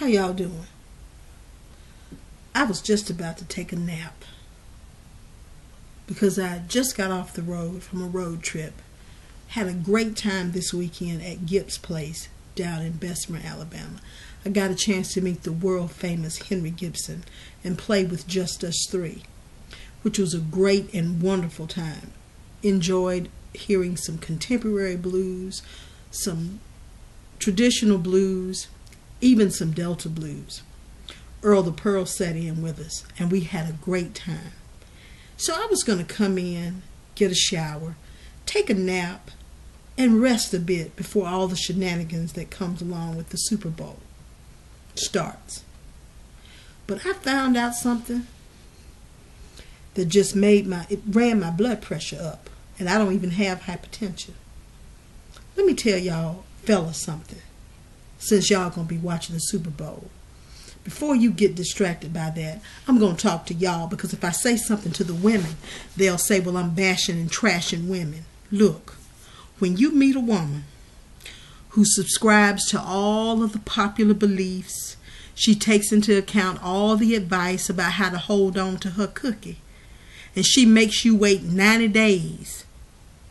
How y'all doing? I was just about to take a nap because I just got off the road from a road trip. Had a great time this weekend at Gibbs Place down in Bessemer, Alabama. I got a chance to meet the world famous Henry Gibson and play with Just Us Three, which was a great and wonderful time. Enjoyed hearing some contemporary blues, some traditional blues, even some Delta blues. Earl the Pearl sat in with us, and we had a great time. So I was going to come in, get a shower, take a nap, and rest a bit before all the shenanigans that comes along with the Super Bowl starts. But I found out something that just ran my blood pressure up, and I don't even have hypertension. Let me tell y'all fellas something, since y'all gonna be watching the Super Bowl. Before you get distracted by that, I'm gonna talk to y'all, because if I say something to the women, they'll say, well, I'm bashing and trashing women. Look, when you meet a woman who subscribes to all of the popular beliefs, she takes into account all the advice about how to hold on to her cookie, and she makes you wait 90 days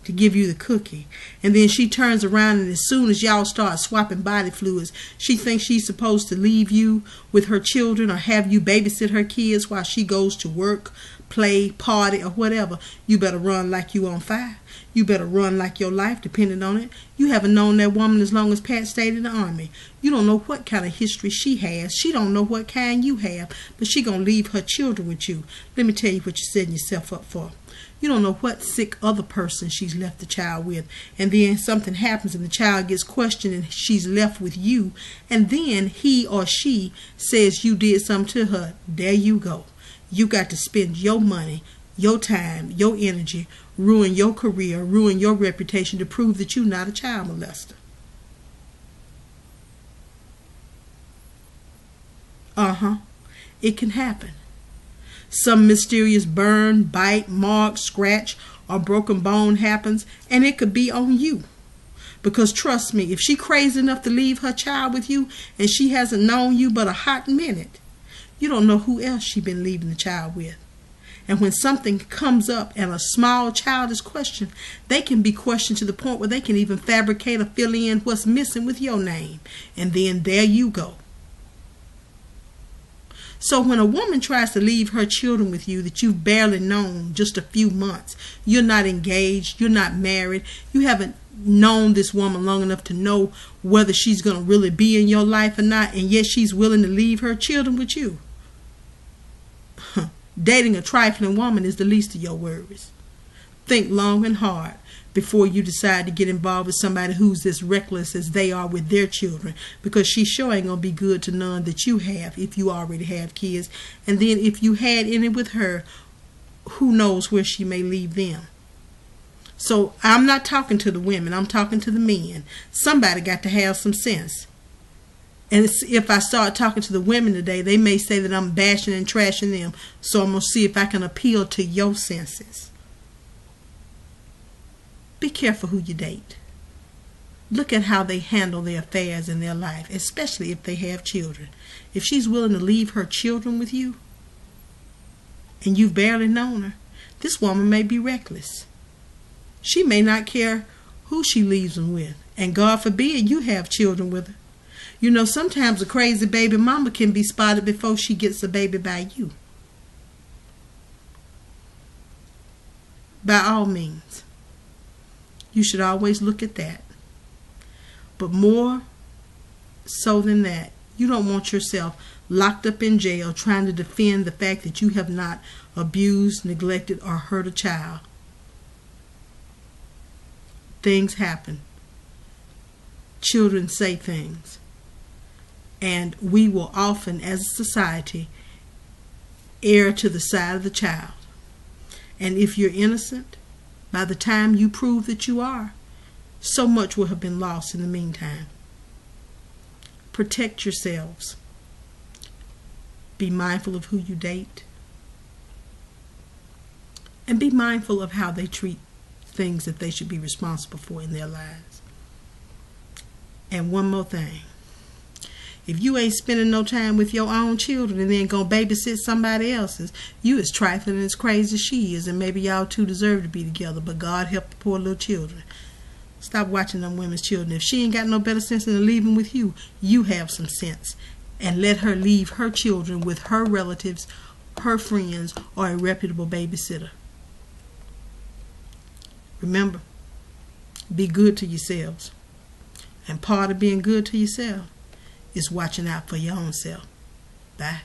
to give you the cookie, and then she turns around, and as soon as y'all start swapping body fluids, she thinks she's supposed to leave you with her children or have you babysit her kids while she goes to work, play, party, or whatever. You better run like you on fire. You better run like your life depended on it. You haven't known that woman as long as Pat stayed in the Army. You don't know what kind of history she has. She don't know what kind you have, but she gonna leave her children with you. Let me tell you what you're setting yourself up for. You don't know what sick other person she's left the child with, and then something happens and the child gets questioned and she's left with you, and then he or she says you did something to her. There you go. You got to spend your money, your time, your energy, ruin your career, ruin your reputation to prove that you're not a child molester. It can happen. Some mysterious burn, bite, mark, scratch, or broken bone happens, and it could be on you. Because trust me, if she crazy enough to leave her child with you and she hasn't known you but a hot minute, you don't know who else she been leaving the child with. And when something comes up and a small child is questioned, they can be questioned to the point where they can even fabricate or fill in what's missing with your name. And then there you go. So when a woman tries to leave her children with you that you've barely known just a few months, you're not engaged, you're not married, you haven't known this woman long enough to know whether she's going to really be in your life or not, and yet she's willing to leave her children with you. Dating a trifling woman is the least of your worries. Think long and hard before you decide to get involved with somebody who's as reckless as they are with their children, because she sure ain't gonna be good to none that you have if you already have kids. And then if you had any with her, who knows where she may leave them. So I'm not talking to the women, I'm talking to the men. Somebody got to have some sense. And if I start talking to the women today, they may say that I'm bashing and trashing them. So I'm going to see if I can appeal to your senses. Be careful who you date. Look at how they handle their affairs in their life, especially if they have children. If she's willing to leave her children with you, and you've barely known her, this woman may be reckless. She may not care who she leaves them with. And God forbid you have children with her. You know, sometimes a crazy baby mama can be spotted before she gets a baby by you. By all means, you should always look at that. But more so than that, you don't want yourself locked up in jail trying to defend the fact that you have not abused, neglected, or hurt a child. Things happen. Children say things. And we will often, as a society, err to the side of the child. And if you're innocent, by the time you prove that you are, so much will have been lost in the meantime. Protect yourselves. Be mindful of who you date. And be mindful of how they treat things that they should be responsible for in their lives. And one more thing. If you ain't spending no time with your own children and then gonna babysit somebody else's, you as trifling and as crazy as she is, and maybe y'all two deserve to be together, but God help the poor little children. Stop watching them women's children. If she ain't got no better sense than to leave them with you, you have some sense. And let her leave her children with her relatives, her friends, or a reputable babysitter. Remember, be good to yourselves. And part of being good to yourself is watching out for your own self. Bye.